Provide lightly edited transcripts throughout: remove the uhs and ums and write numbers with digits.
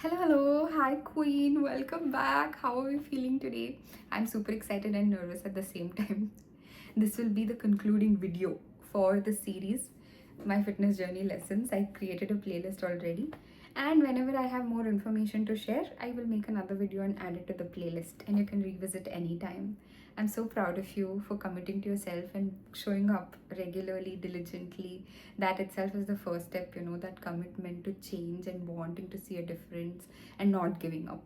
Hello, hi Queen, welcome back. How are you feeling today? I'm super excited and nervous at the same time. This will be the concluding video for the series, My Fitness Journey Lessons. I created a playlist already, and whenever I have more information to share, I will make another video and add it to the playlist, and you can revisit anytime. I'm so proud of you for committing to yourself and showing up regularly, diligently. That itself is the first step, that commitment to change and wanting to see a difference and not giving up.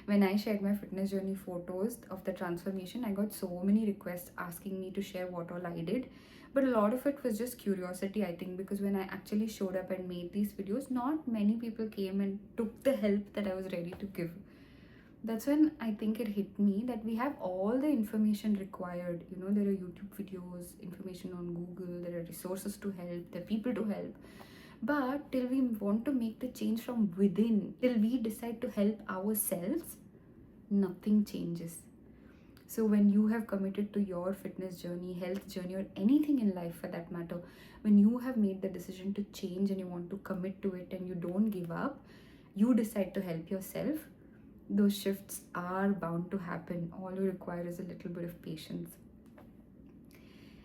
When I shared my fitness journey photos of the transformation, I got so many requests asking me to share what all I did. But a lot of it was just curiosity, I think, because when I actually showed up and made these videos, not many people came and took the help that I was ready to give. That's when I think it hit me that we have all the information required. There are YouTube videos, information on Google, there are resources to help, there are people to help. But till we want to make the change from within, till we decide to help ourselves, nothing changes. So when you have committed to your fitness journey, health journey, or anything in life for that matter, when you have made the decision to change and you want to commit to it and you don't give up, you decide to help yourself, those shifts are bound to happen. All you require is a little bit of patience.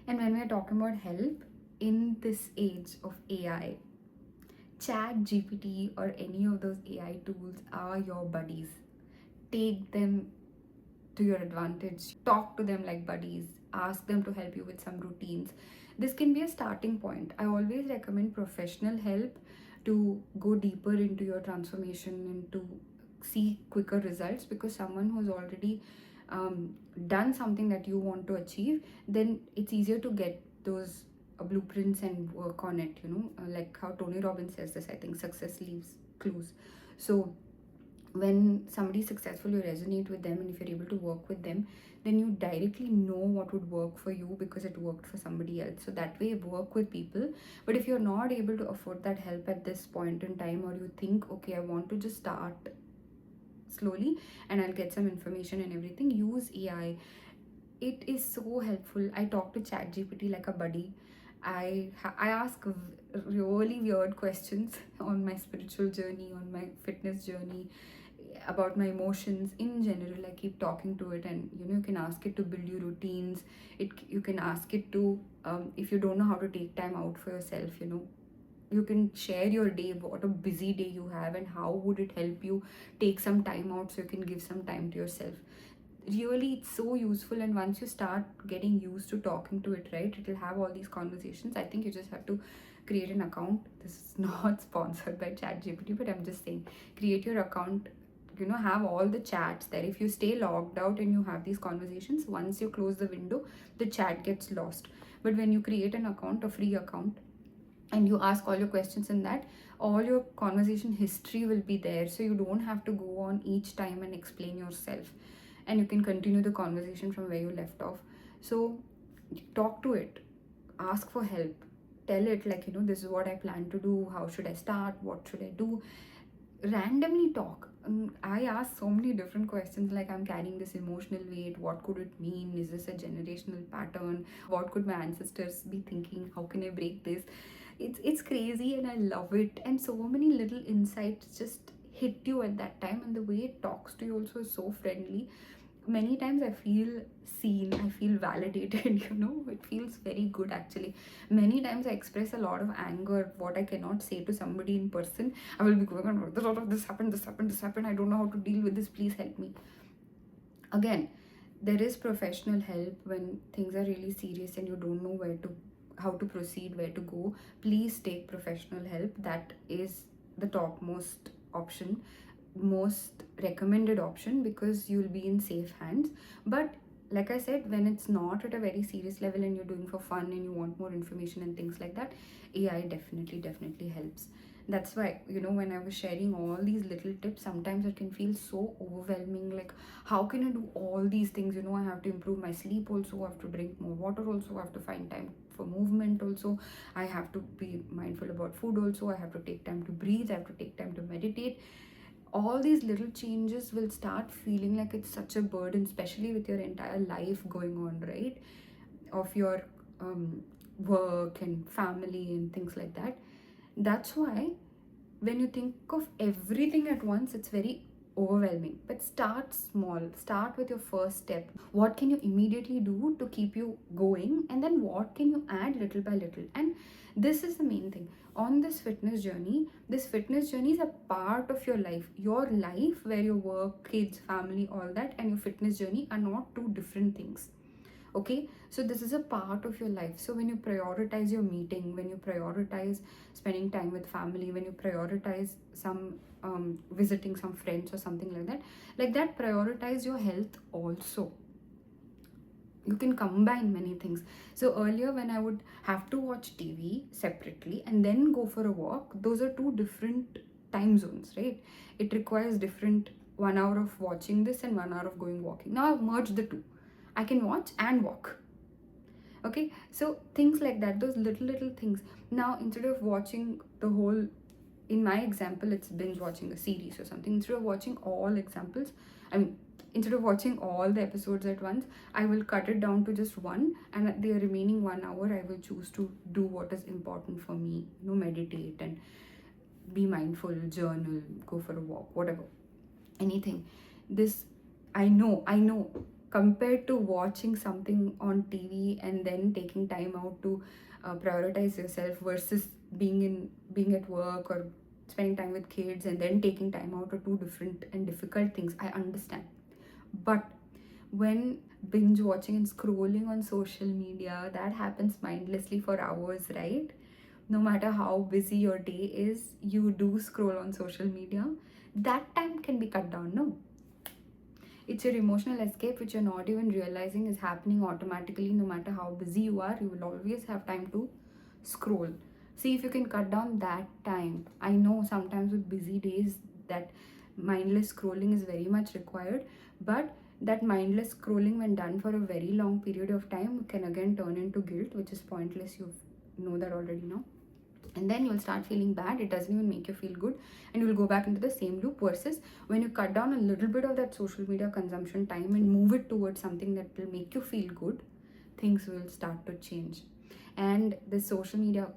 And when we're talking about help in this age of AI, Chat GPT or any of those AI tools are your buddies. Take them to your advantage. Talk to them like buddies. Ask them to help you with some routines. This can be a starting point. I always recommend professional help to go deeper into your transformation and to see quicker results, because someone who's already done something that you want to achieve, then it's easier to get those blueprints and work on it, like how Tony Robbins says this, I think, success leaves clues. So when somebody is successful, you resonate with them, and if you're able to work with them, then you directly know what would work for you because it worked for somebody else. So that way, work with people. But if you're not able to afford that help at this point in time, or you think, okay, I want to just start slowly and I'll get some information and everything, use AI. It is so helpful. I talk to ChatGPT like a buddy. I ask really weird questions on my spiritual journey, on my fitness journey, about my emotions in general. I keep talking to it, and you can ask it to build you routines. You can ask it to, if you don't know how to take time out for yourself, you can share your day, what a busy day you have, and how would it help you take some time out so you can give some time to yourself. Really, it's so useful, and once you start getting used to talking to it, right, it'll have all these conversations. I think you just have to create an account. This is not sponsored by ChatGPT, but I'm just saying, create your account, have all the chats there. If you stay logged out and you have these conversations, once you close the window, the chat gets lost. But when you create an account, a free account, and you ask all your questions in that, all your conversation history will be there, so you don't have to go on each time and explain yourself, and you can continue the conversation from where you left off. So talk to it, ask for help, tell it like, this is what I plan to do, how should I start, what should I do. Randomly talk. I ask so many different questions, like, I'm carrying this emotional weight, what could it mean, is this a generational pattern, what could my ancestors be thinking, how can I break this. It's crazy, and I love it, and so many little insights just hit you at that time, and the way it talks to you also is so friendly. Many times I feel seen, I feel validated. It feels very good actually. Many times I express a lot of anger, what I cannot say to somebody in person. I will be going on, a lot of this happened, I don't know how to deal with this, please help me. Again, there is professional help when things are really serious and you don't know how to proceed, where to go. Please take professional help. That is the topmost option, most recommended option, because you'll be in safe hands. But like I said, when it's not at a very serious level and you're doing for fun and you want more information and things like that, AI definitely helps. That's why, when I was sharing all these little tips, sometimes it can feel so overwhelming, like, how can I do all these things? I have to improve my sleep also, I have to drink more water also, I have to find time for movement also, I have to be mindful about food also, I have to take time to breathe, I have to take time to meditate. All these little changes will start feeling like it's such a burden, especially with your entire life going on, right, of your work and family and things like that. That's why when you think of everything at once, it's very overwhelming. But start small, start with your first step. What can you immediately do to keep you going, and then what can you add little by little? And this is the main thing on this fitness journey. This fitness journey is a part of your life where your work, kids, family, all that, and your fitness journey are not two different things. Okay, so this is a part of your life. So when you prioritize your meeting, when you prioritize spending time with family, when you prioritize some visiting some friends or something like that, prioritize your health also. You can combine many things. So earlier, when I would have to watch TV separately and then go for a walk, those are two different time zones, right? It requires different 1 hour of watching this and 1 hour of going walking. Now I've merged the two. I can watch and walk. Okay, so things like that, those little things. Now instead of watching the whole, in my example, it's binge watching a series or something. Instead of watching all examples, I mean, instead of watching all the episodes at once, I will cut it down to just one, and the remaining 1 hour I will choose to do what is important for me. Meditate and be mindful, journal, go for a walk, whatever, anything. This, I know, compared to watching something on TV and then taking time out to prioritize yourself versus being at work or spending time with kids and then taking time out, are two different and difficult things. I understand. But when binge watching and scrolling on social media, that happens mindlessly for hours, right? No matter how busy your day is, you do scroll on social media. That time can be cut down, no? It's your emotional escape, which you're not even realizing is happening automatically. No matter how busy you are, you will always have time to scroll. See if you can cut down that time. I know sometimes with busy days that mindless scrolling is very much required, but that mindless scrolling, when done for a very long period of time, can again turn into guilt, which is pointless. You know that already now. And then you'll start feeling bad. It doesn't even make you feel good, and you will go back into the same loop. Versus when you cut down a little bit of that social media consumption time and move it towards something that will make you feel good, things will start to change. And the social media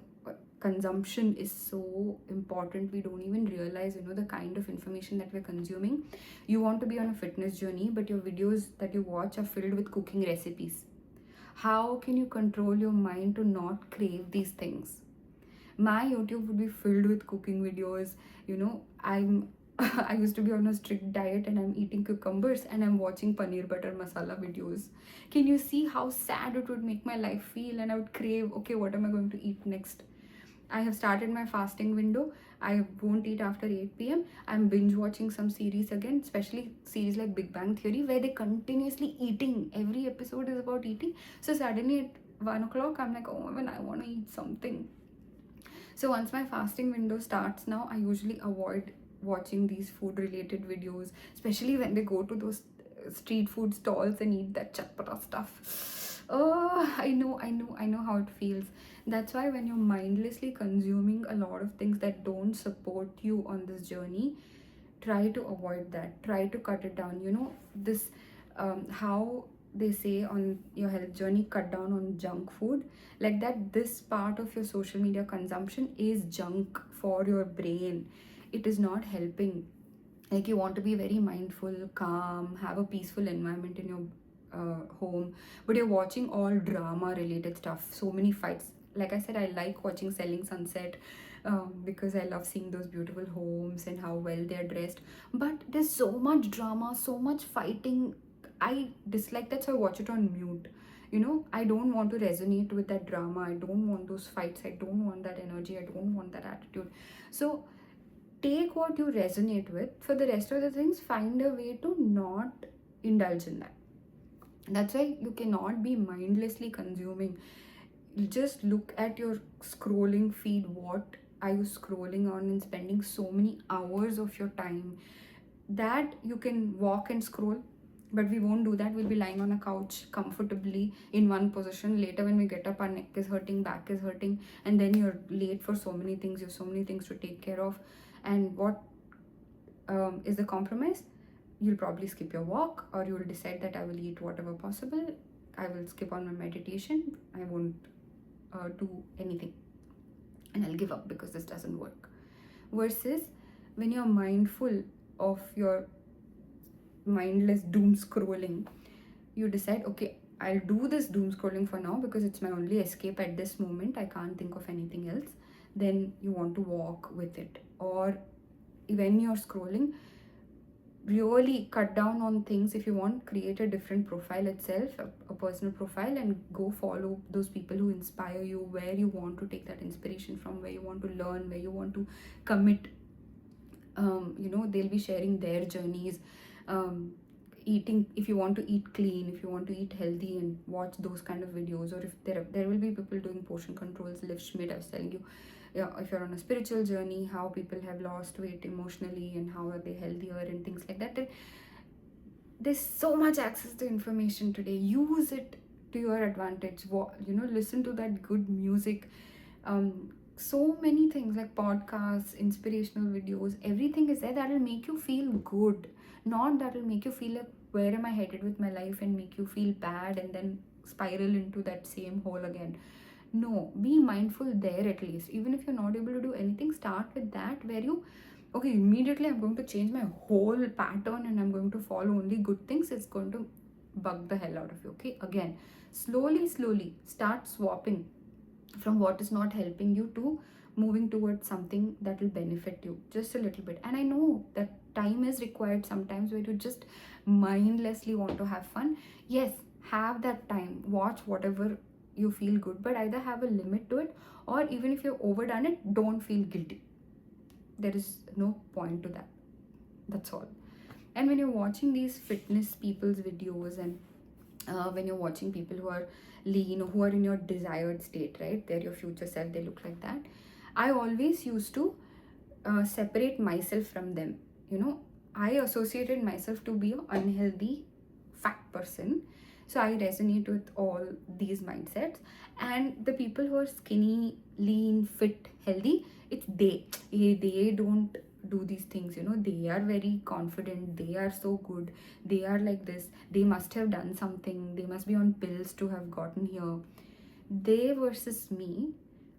consumption is so important. We don't even realize, the kind of information that we're consuming. You want to be on a fitness journey, but your videos that you watch are filled with cooking recipes. How can you control your mind to not crave these things? My YouTube would be filled with cooking videos. I'm I used to be on a strict diet and I'm eating cucumbers and I'm watching paneer butter masala videos. Can you see how sad it would make my life feel? And I would crave, okay, what am I going to eat next? I have started my fasting window. I won't eat after 8 p.m. I'm binge watching some series again, especially series like Big Bang Theory, where they're continuously eating. Every episode is about eating. So suddenly at 1 o'clock, I'm like, oh, when I want to eat something. So once my fasting window starts now, I usually avoid watching these food related videos, especially when they go to those street food stalls and eat that chatpata stuff. Oh, I know how it feels. That's why when you're mindlessly consuming a lot of things that don't support you on this journey, try to avoid that. Try to cut it down. This how they say on your health journey, cut down on junk food. Like that, this part of your social media consumption is junk for your brain. It is not helping. Like, you want to be very mindful, calm, have a peaceful environment in your home, but you're watching all drama related stuff, so many fights. Like I said, I like watching Selling Sunset, because I love seeing those beautiful homes and how well they're dressed. But there's so much drama, so much fighting. I dislike that, so I watch it on mute. I don't want to resonate with that drama. I don't want those fights. I don't want that energy. I don't want that attitude. So take what you resonate with. For the rest of the things, find a way to not indulge in that. That's why you cannot be mindlessly consuming. Just look at your scrolling feed. What are you scrolling on and spending so many hours of your time? That you can walk and scroll, but we won't do that. We'll be lying on a couch comfortably in one position. Later when we get up, our neck is hurting, back is hurting, and then you're late for so many things. You have so many things to take care of. And what is the compromise? You'll probably skip your walk, or you will decide that I will eat whatever possible. I will skip on my meditation. I won't do anything, and I'll give up because this doesn't work. versus when you're mindful of your mindless doom scrolling. You decide, okay, I'll do this doom scrolling for now because it's my only escape at this moment, I can't think of anything else. Then you want to walk with it. Or when you're scrolling, really cut down on things. If you want, create a different profile itself, a personal profile, and go follow those people who inspire you, where you want to take that inspiration from, where you want to learn, where you want to commit. They'll be sharing their journeys. Eating, if you want to eat clean, if you want to eat healthy, and watch those kind of videos. Or if there will be people doing portion controls. Liv Schmidt, I was telling you, yeah, if you're on a spiritual journey, how people have lost weight emotionally and how are they healthier and things like that. There's so much access to information today. Use it to your advantage. Listen to that good music. So many things like podcasts, inspirational videos, everything is there that will make you feel good, not that will make you feel like, where am I headed with my life, and make you feel bad and then spiral into that same hole again. No, be mindful there at least. Even if you're not able to do anything, start with that, where you, okay, immediately I'm going to change my whole pattern and I'm going to follow only good things. It's going to bug the hell out of you. Okay, again, slowly start swapping from what is not helping you to moving towards something that will benefit you just a little bit. And I know that time is required sometimes, where you just mindlessly want to have fun. Yes, have that time, watch whatever you feel good, but either have a limit to it, or even if you've overdone it, don't feel guilty. There is no point to that. That's all. And when you're watching these fitness people's videos, and when you're watching people who are lean, or who are in your desired state, right, they're your future self, they look like that, I always used to separate myself from them. I associated myself to be an unhealthy fat person, so I resonate with all these mindsets. And the people who are skinny, lean, fit, healthy, it's they don't do these things. They are very confident, they are so good, they are like this, they must have done something, they must be on pills to have gotten here. They versus me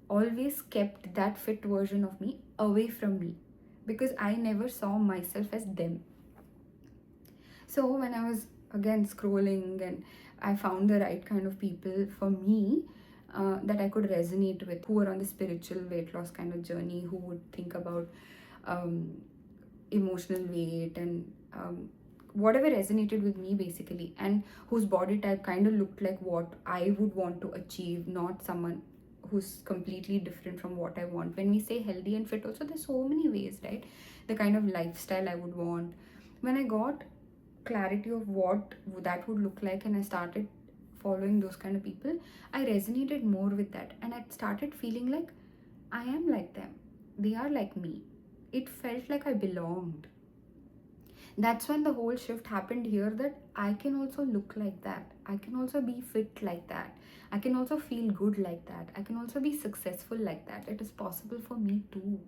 always kept that fit version of me away from me, because I never saw myself as them. So when I was again scrolling, and I found the right kind of people for me, that I could resonate with, who were on the spiritual weight loss kind of journey, who would think about emotional weight, and whatever resonated with me basically, and whose body type kind of looked like what I would want to achieve, not someone who's completely different from what I want. When we say healthy and fit also, there's so many ways, right? The kind of lifestyle I would want. When I got clarity of what that would look like, and I started following those kind of people, I resonated more with that, and I started feeling like I am like them, they are like me. It felt like I belonged. That's when the whole shift happened here, that I can also look like that, I can also be fit like that, I can also feel good like that, I can also be successful like that. It is possible for me too.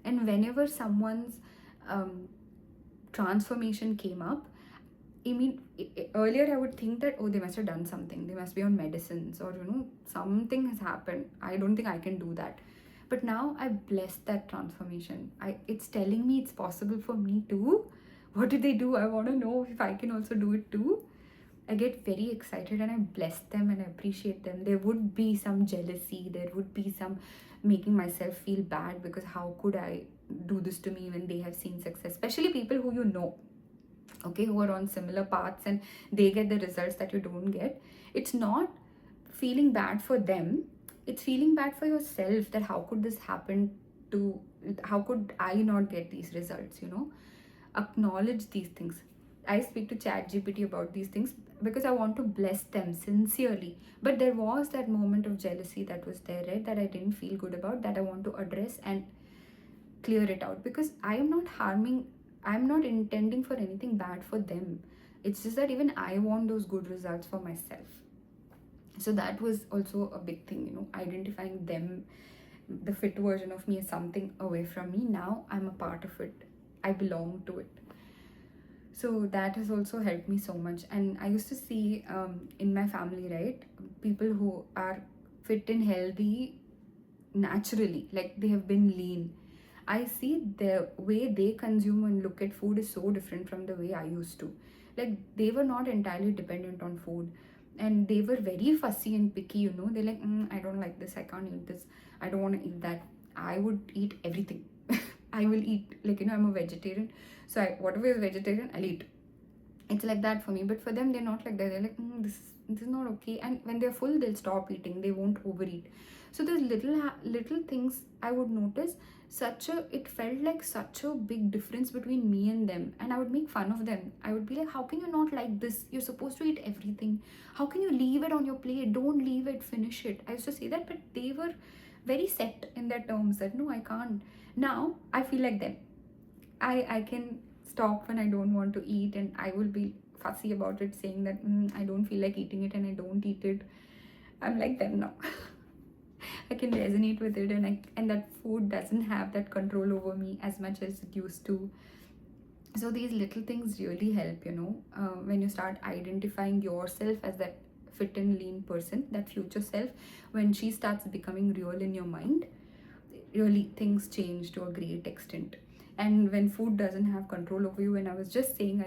And whenever someone's transformation came up, earlier I would think that, oh, they must have done something, they must be on medicines, or something has happened, I don't think I can do that. But now I bless that transformation. It's telling me it's possible for me too. What did they do? I want to know if I can also do it too. I get very excited, and I bless them and I appreciate them. There would be some jealousy, there would be some making myself feel bad, because how could I do this to me when they have seen success, especially people who okay, who are on similar paths, and they get the results that you don't get. It's not feeling bad for them, it's feeling bad for yourself, that how could this happen to, how could I not get these results. Acknowledge these things. I speak to ChatGPT about these things because I want to bless them sincerely. But there was that moment of jealousy that was there, right, that I didn't feel good about, that I want to address and clear it out, because I'm not intending for anything bad for them. It's just that even I want those good results for myself. So that was also a big thing, identifying them, the fit version of me, as something away from me. Now I'm a part of it, I belong to it. So that has also helped me so much. And I used to see in my family, right, people who are fit and healthy naturally, like they have been lean. I see the way they consume and look at food is so different from the way I used to. Like, they were not entirely dependent on food, and they were very fussy and picky, you know. They're like, I don't like this, I can't eat this, I don't want to eat that. I would eat everything. I will eat, like, you know, I'm a vegetarian, so whatever is vegetarian, I'll eat. It's like that for me. But for them, they're not like that. They're like, this is not okay. And when they're full, they'll stop eating, they won't overeat. So there's little things I would notice. It felt like such a big difference between me and them, and I would make fun of them. I would be like, how can you not like this? You're supposed to eat everything. How can you leave it on your plate? Don't leave it, finish it. I used to say that, but they were very set in their terms that no, I can't. Now I feel like them. I can stop when I don't want to eat, and I will be fussy about it, saying that I don't feel like eating it, and I don't eat it. I'm like them now. I can resonate with it, and that food doesn't have that control over me as much as it used to. So these little things really help, you know, when you start identifying yourself as that fit and lean person, that future self. When she starts becoming real in your mind, really things change to a great extent. And when food doesn't have control over you, and I was just saying,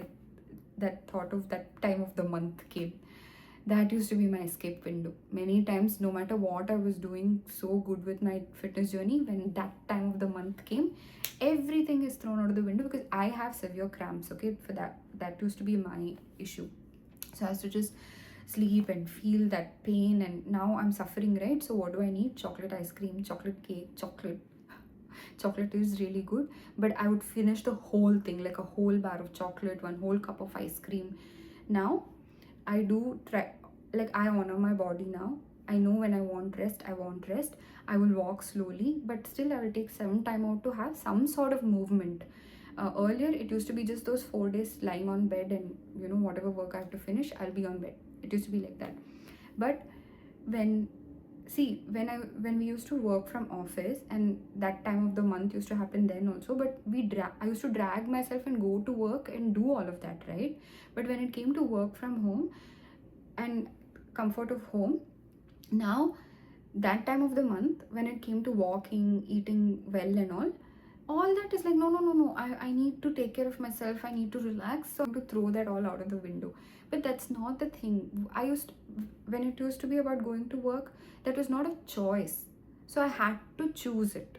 that thought of that time of the month came. That used to be my escape window. Many times, no matter what I was doing so good with my fitness journey, when that time of the month came, everything is thrown out of the window because I have severe cramps. Okay, for that used to be my issue. So I used to just sleep and feel that pain, and now I'm suffering, right? So what do I need? Chocolate ice cream, chocolate cake, chocolate is really good, but I would finish the whole thing, like a whole bar of chocolate, one whole cup of ice cream. Now I do try, like, I honor my body now. I know when I want rest, I want rest. I will walk slowly, but still I will take some time out to have some sort of movement. Earlier it used to be just those 4 days lying on bed, and you know, whatever work I have to finish, I'll be on bed. It used to be like that. But when when we used to work from office, and that time of the month used to happen then also, but I used to drag myself and go to work and do all of that, right? But when it came to work from home and comfort of home, now that time of the month, when it came to walking, eating well and all that is like, no, I need to take care of myself, I need to relax, so I'm to throw that all out of the window. But that's not the thing. When it used to be about going to work, that was not a choice, so I had to choose it.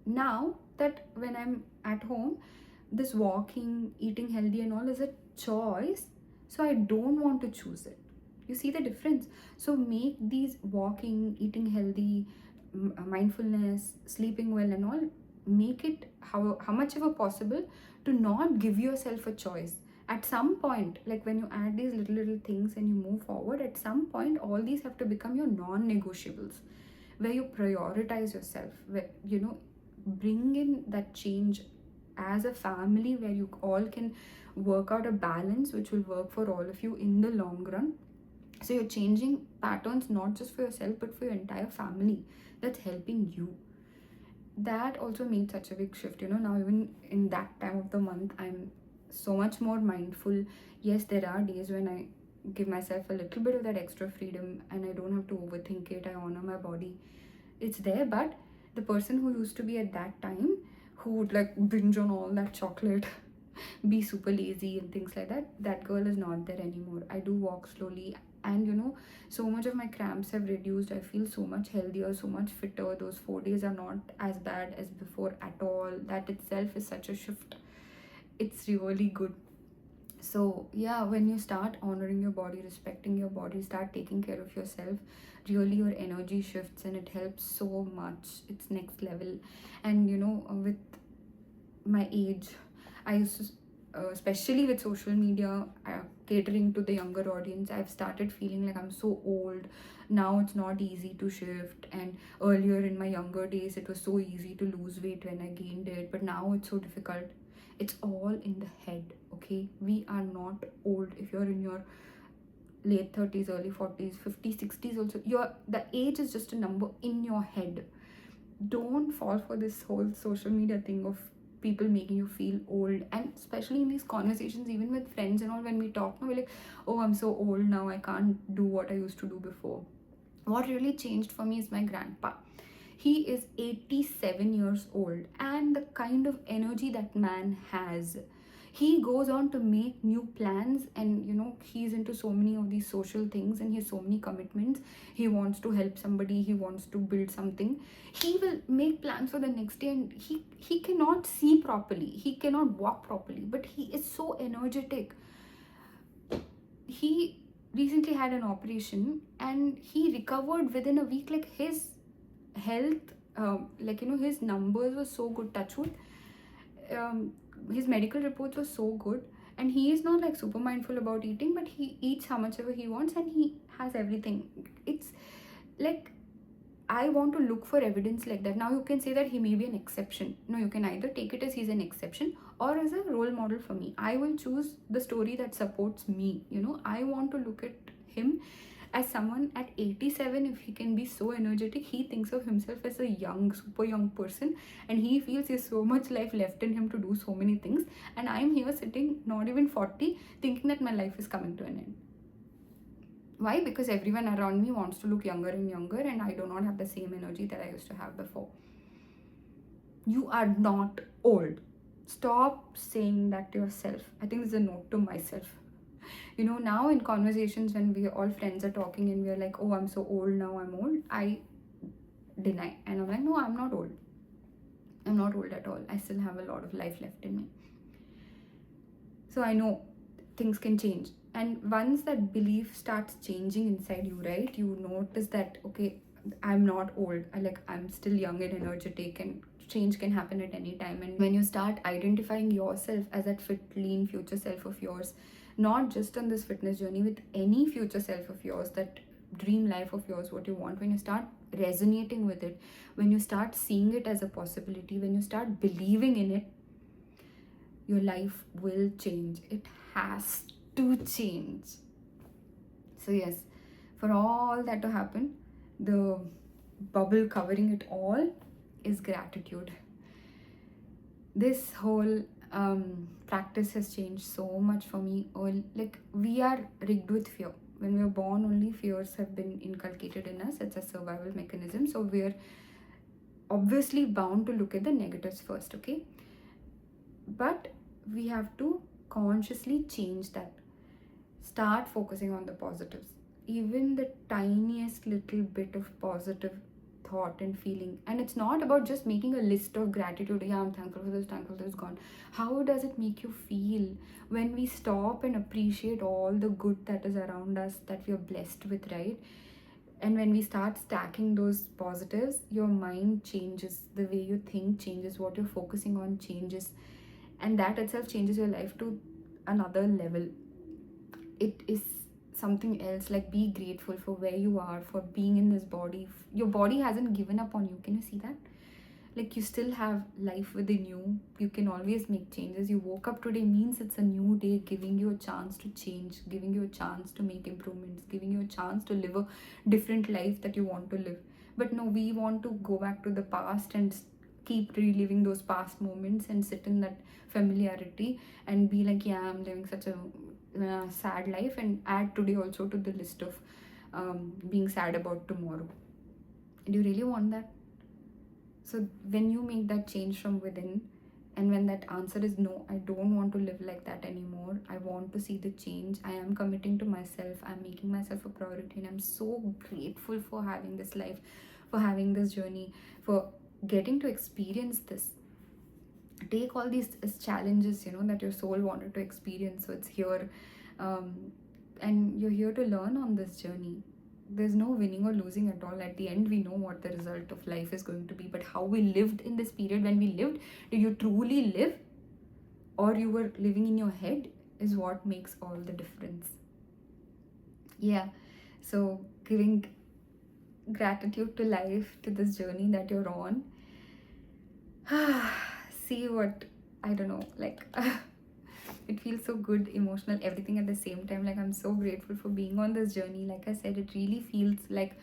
Now that when I'm at home, this walking, eating healthy and all is a choice, so I don't want to choose it. You see the difference? So make these walking, eating healthy, mindfulness, sleeping well and all, make it how much ever possible to not give yourself a choice. At some point, like when you add these little things and you move forward, at some point all these have to become your non-negotiables, where you prioritize yourself, where you know, bring in that change as a family, where you all can work out a balance which will work for all of you in the long run. So you're changing patterns not just for yourself but for your entire family, that's helping you. That also made such a big shift, you know. Now even in that time of the month, I'm so much more mindful. Yes, there are days when I give myself a little bit of that extra freedom and I don't have to overthink it, I honor my body, it's there. But the person who used to be at that time, who would like binge on all that chocolate, be super lazy and things like that, that girl is not there anymore. I do walk slowly, and you know, so much of my cramps have reduced. I feel so much healthier, so much fitter. Those 4 days are not as bad as before at all. That itself is such a shift. It's really good. So yeah, when you start honoring your body, respecting your body, start taking care of yourself, really your energy shifts and it helps so much. It's next level. And you know, with my age, I used to, especially with social media, catering to the younger audience, I've started feeling like I'm so old. Now it's not easy to shift, and earlier in my younger days it was so easy to lose weight when I gained it, but now it's so difficult. It's all in the head, okay? We are not old. If you're in your late 30s, early 40s, 50s, 60s also, the age is just a number in your head. Don't fall for this whole social media thing of people making you feel old. And especially in these conversations, even with friends and all, when we talk, we're like, oh, I'm so old now, I can't do what I used to do before. What really changed for me is my grandpa. He is 87 years old, and the kind of energy that man has, he goes on to make new plans. And he's into so many of these social things, and he has so many commitments. He wants to help somebody, he wants to build something. He will make plans for the next day, and he cannot see properly, he cannot walk properly, but he is so energetic. He recently had an operation, and he recovered within a week. Like, his health, his numbers were so good, touch wood. His medical reports were so good, and he is not like super mindful about eating, but he eats how much ever he wants, and he has everything. It's like, I want to look for evidence like that. Now you can say that he may be an exception. No, you can either take it as he's an exception or as a role model for me. I will choose the story that supports me. I want to look at him as someone at 87. If he can be so energetic, he thinks of himself as a young, super young person, and he feels he has so much life left in him to do so many things. And I'm here sitting, not even 40, thinking that my life is coming to an end. Why? Because everyone around me wants to look younger and younger, and I do not have the same energy that I used to have before. You are not old. Stop saying that to yourself. I think this is a note to myself. Now in conversations, when we all friends are talking and we're like, oh, I'm so old now, I'm old, I deny. And I'm like, no, I'm not old. I'm not old at all. I still have a lot of life left in me. So I know things can change. And once that belief starts changing inside you, right, you notice that, okay, I'm not old. I'm still young and energetic, and change can happen at any time. And when you start identifying yourself as that fit, lean future self of yours, not just on this fitness journey, with any future self of yours, that dream life of yours, what you want, when you start resonating with it, when you start seeing it as a possibility, when you start believing in it, your life will change. It has to change. So yes, for all that to happen, the bubble covering it all is gratitude. This whole practice has changed so much for me. We are rigged with fear. When we are born, only fears have been inculcated in us. It's a survival mechanism. So we're obviously bound to look at the negatives first, okay? But we have to consciously change that. Start focusing on the positives. Even the tiniest little bit of positive thought and feeling. And it's not about just making a list of gratitude. Yeah, I'm thankful for this, thankful for this, gone. How does it make you feel when we stop and appreciate all the good that is around us, that we are blessed with, right? And when we start stacking those positives, your mind changes. The way you think changes. What you're focusing on changes. And that itself changes your life to another level. It is something else. Like, be grateful for where you are, for being in this body. Your body hasn't given up on you. Can you see that? Like, you still have life within you. You can always make changes. You woke up today means it's a new day, giving you a chance to change, giving you a chance to make improvements, giving you a chance to live a different life that you want to live. But no, we want to go back to the past and keep reliving those past moments and sit in that familiarity and be like, yeah, I'm living such a sad life, and add today also to the list of being sad about tomorrow. Do you really want that? So when you make that change from within, and when that answer is no, I don't want to live like that anymore, I want to see the change, I am committing to myself, I'm making myself a priority, and I'm so grateful for having this life, for having this journey, for getting to experience this. Take all these as challenges, that your soul wanted to experience. So it's here, and you're here to learn on this journey. There's no winning or losing at all. At the end, we know what the result of life is going to be, but how we lived in this period, when we lived, did you truly live, or you were living in your head, is what makes all the difference. Yeah, so giving gratitude to life, to this journey that you're on. See what, I don't know, like it feels so good, emotional, everything at the same time. Like, I'm so grateful for being on this journey. Like I said, it really feels like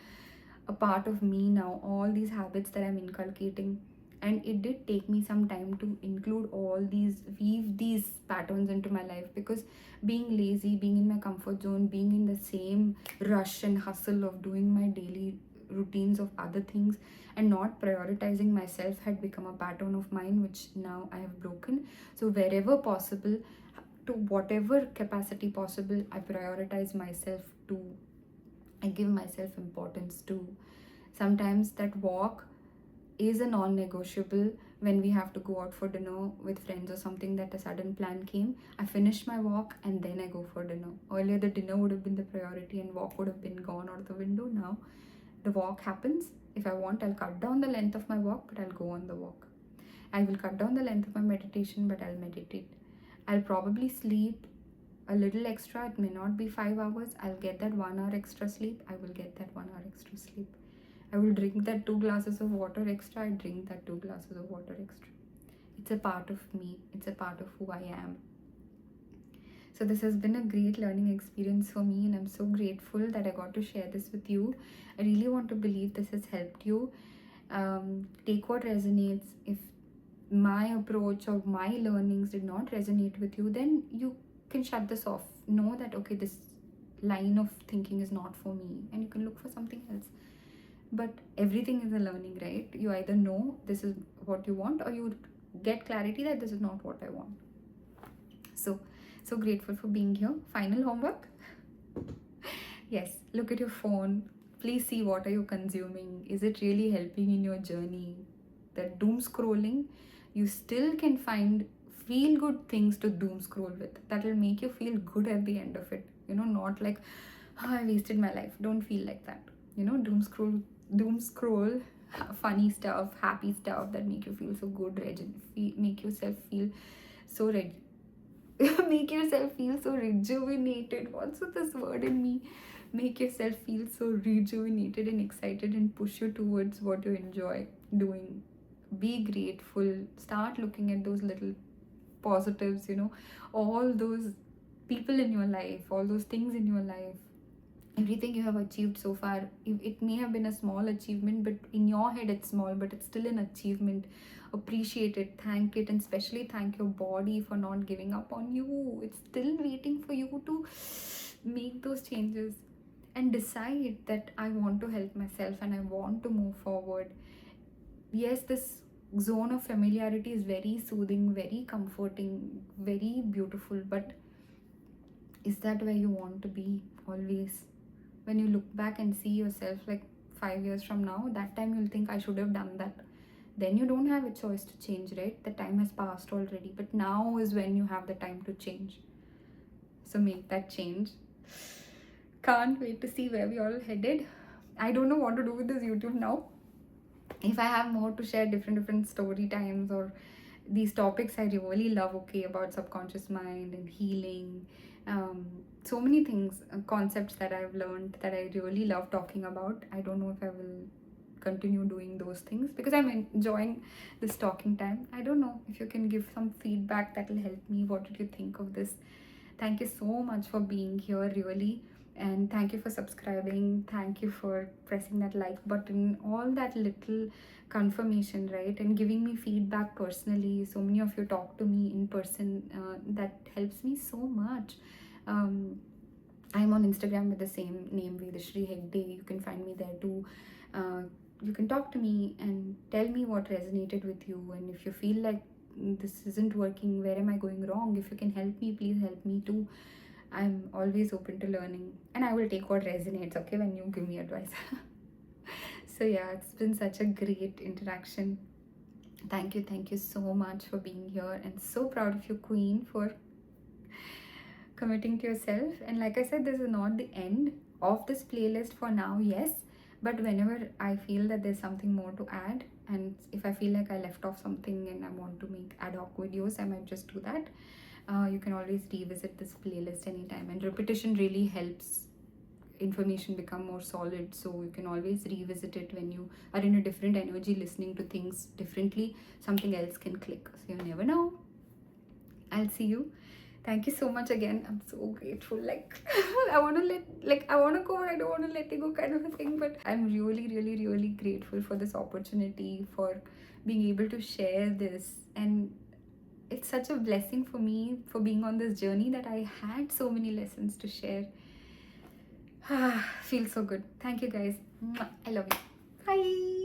a part of me now, all these habits that I'm inculcating. And it did take me some time to include all these, weave these patterns into my life, because being lazy, being in my comfort zone, being in the same rush and hustle of doing my daily routines of other things, and not prioritizing myself had become a pattern of mine, which now I have broken. So wherever possible, to whatever capacity possible, I prioritize myself to, I give myself importance to. Sometimes that walk is a non-negotiable. When we have to go out for dinner with friends or something, that a sudden plan came, I finish my walk and then I go for dinner. Earlier the dinner would have been the priority and walk would have been gone out the window. Now the walk happens. If I want, I'll cut down the length of my walk, but I'll go on the walk. I will cut down the length of my meditation, but I'll meditate. I'll probably sleep a little extra. It may not be 5 hours. I'll get that 1 hour extra sleep. I will get that 1 hour extra sleep. I will drink that 2 glasses of water extra. I drink that 2 glasses of water extra. It's a part of me. It's a part of who I am. So this has been a great learning experience for me, and I'm so grateful that I got to share this with you. I really want to believe this has helped you. Take what resonates. If my approach or my learnings did not resonate with you, then you can shut this off. Know that, okay, this line of thinking is not for me, and you can look for something else. But everything is a learning, right? You either know this is what you want, or you get clarity that this is not what I want. So grateful for being here. Final homework. Yes, look at your phone. Please see, what are you consuming? Is it really helping in your journey? That doom scrolling, you still can find feel good things to doom scroll with. That will make you feel good at the end of it. Not like, oh, I wasted my life. Don't feel like that. Doom scroll funny stuff, happy stuff that make you feel so good, make yourself feel so make yourself feel so rejuvenated. What's with this word in me? Make yourself feel so rejuvenated and excited, and push you towards what you enjoy doing. Be grateful. Start looking at those little positives, all those people in your life, all those things in your life, everything you have achieved so far. It may have been a small achievement, but in your head it's small, but it's still an achievement. Appreciate it, thank it, and especially thank your body for not giving up on you. It's still waiting for you to make those changes and decide that I want to help myself and I want to move forward. Yes, this zone of familiarity is very soothing, very comforting, very beautiful, but is that where you want to be always? When you look back and see yourself like 5 years from now, that time you'll think, I should have done that. Then you don't have a choice to change, right? The time has passed already, but now is when you have the time to change. So make that change. Can't wait to see where we all headed. I don't know what to do with this YouTube now. If I have more to share, different story times or these topics I really love, okay, about subconscious mind and healing, so many things, concepts that I've learned that I really love talking about. I don't know if I will continue doing those things because I'm enjoying this talking time. I don't know if you can give some feedback that will help me. What did you think of this? Thank you so much for being here, really. And thank you for subscribing. Thank you for pressing that like button, all that little confirmation, right? And giving me feedback personally. So many of you talk to me in person. That helps me so much. I'm on Instagram with the same name, Vedashri Hegde. You can find me there too. You can talk to me and tell me what resonated with you. And if you feel like this isn't working, where am I going wrong? If you can help me, please help me too. I'm always open to learning, and I will take what resonates, okay, when you give me advice. So yeah, it's been such a great interaction. Thank you so much for being here, and so proud of you, Queen, for committing to yourself. And like I said, this is not the end of this playlist for now, yes, but whenever I feel that there's something more to add, and if I feel like I left off something and I want to make ad hoc videos, I might just do that. You can always revisit this playlist anytime, and repetition really helps information become more solid. So you can always revisit it when you are in a different energy, listening to things differently. Something else can click. So you never know. I'll see you. Thank you so much again. I'm so grateful. Like I want to go, but I don't want to let it go, kind of a thing. But I'm really grateful for this opportunity, for being able to share this. And it's such a blessing for me for being on this journey that I had so many lessons to share. Feels so good. Thank you guys. I love you. Bye.